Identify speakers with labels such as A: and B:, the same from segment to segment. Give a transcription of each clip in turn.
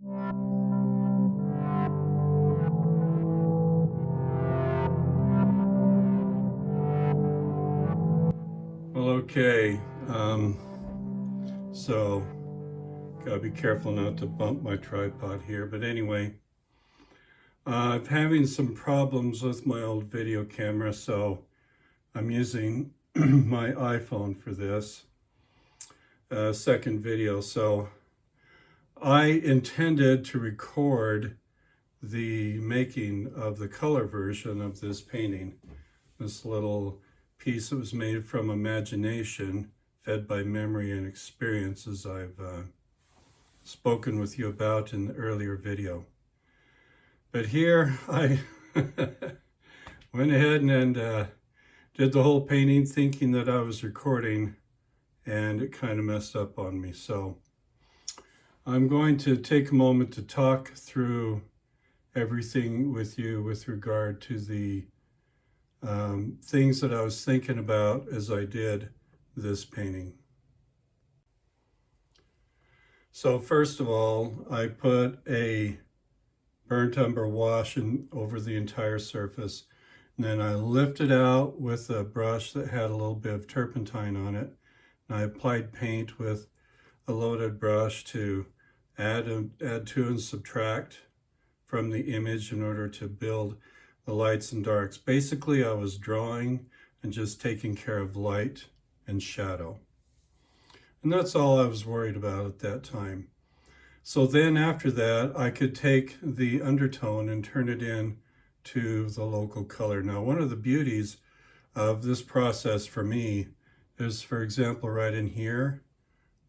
A: Well, okay, so gotta be careful not to bump my tripod here, but anyway, I'm having some problems with my old video camera, so I'm using my iPhone for this second video. So I intended to record the making of the color version of this painting, this little piece that was made from imagination, fed by memory and experiences I've spoken with you about in the earlier video. But here I went ahead and did the whole painting thinking that I was recording, and it kind of messed up on me. So I'm going to take a moment to talk through everything with you with regard to the things that I was thinking about as I did this painting. So first of all, I put a burnt umber wash over the entire surface, and then I lifted out with a brush that had a little bit of turpentine on it, and I applied paint with a loaded brush to add to and subtract from the image in order to build the lights and darks. Basically, I was drawing and just taking care of light and shadow. And that's all I was worried about at that time. So then after that, I could take the undertone and turn it in to the local color. Now, one of the beauties of this process for me is, for example, right in here,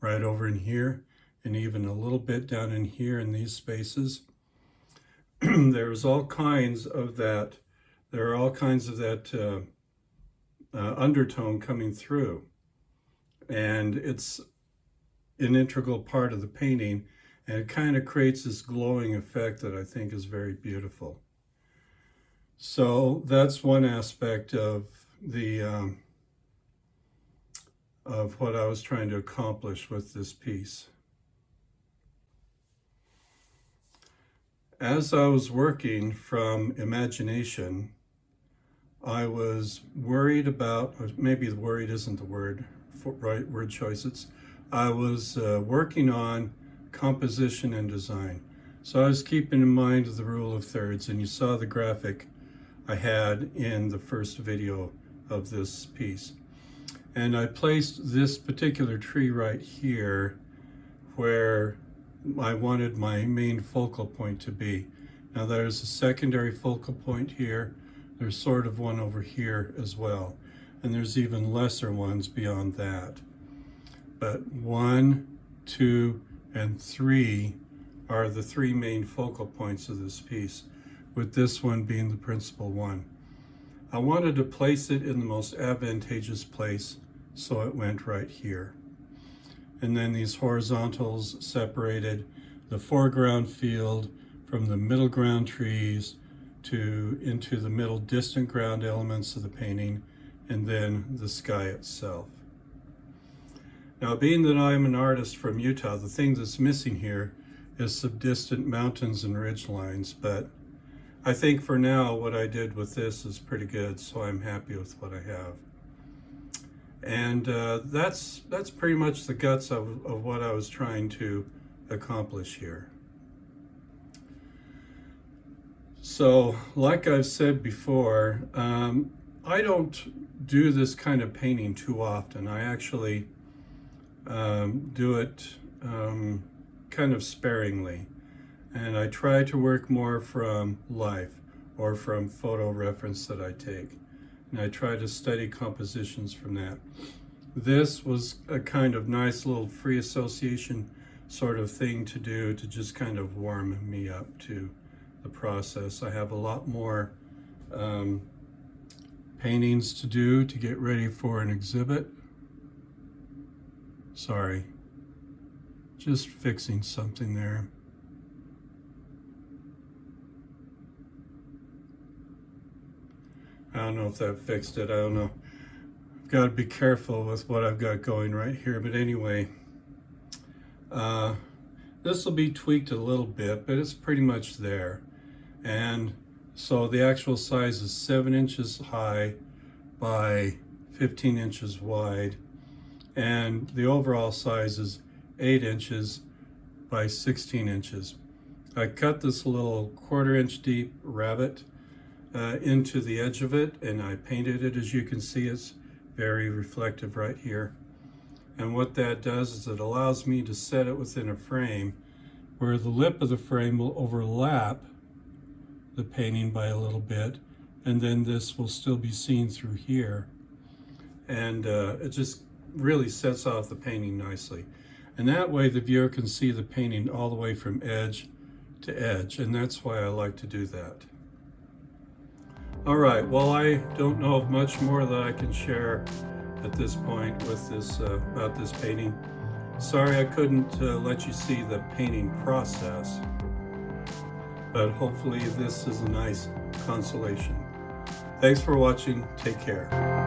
A: right over in here, and even a little bit down in here in these spaces. There's all kinds of that. There are all kinds of that undertone coming through, and it's an integral part of the painting, and it kind of creates this glowing effect that I think is very beautiful. So that's one aspect of the of what I was trying to accomplish with this piece. As I was working from imagination, I was worried about, or maybe worried isn't the word, right word choice. I was working on composition and design. So I was keeping in mind the rule of thirds, and you saw the graphic I had in the first video of this piece. And I placed this particular tree right here where I wanted my main focal point to be. Now there's a secondary focal point here. There's sort of one over here as well. And there's even lesser ones beyond that. But 1, 2, and 3 are the three main focal points of this piece, with this one being the principal one. I wanted to place it in the most advantageous place, so it went right here. And then these horizontals separated the foreground field from the middle ground trees into the middle distant ground elements of the painting, and then the sky itself. Now, being that I'm an artist from Utah, the thing that's missing here is some distant mountains and ridge lines, but I think for now what I did with this is pretty good, so I'm happy with what I have. And that's pretty much the guts of what I was trying to accomplish here. So, like I've said before, I don't do this kind of painting too often. I actually do it kind of sparingly. And I try to work more from life or from photo reference that I take. And I try to study compositions from that. This was a kind of nice little free association sort of thing to do to just kind of warm me up to the process. I have a lot more paintings to do to get ready for an exhibit. Sorry, just fixing something there. I don't know if that fixed it. I don't know. I've got to be careful with what I've got going right here. But anyway, This will be tweaked a little bit, but it's pretty much there. And so the actual size is 7 inches high by 15 inches wide, and the overall size is 8 inches by 16 inches. I cut this little 1/4 inch deep rabbet into the edge of it, and I painted it. As you can see, it's very reflective right here. And what that does is it allows me to set it within a frame where the lip of the frame will overlap the painting by a little bit, and then this will still be seen through here. And it just really sets off the painting nicely. And that way the viewer can see the painting all the way from edge to edge, and that's why I like to do that. All right, well, I don't know of much more that I can share at this point with this about this painting. Sorry I couldn't let you see the painting process, but hopefully this is a nice consolation. Thanks for watching. Take care.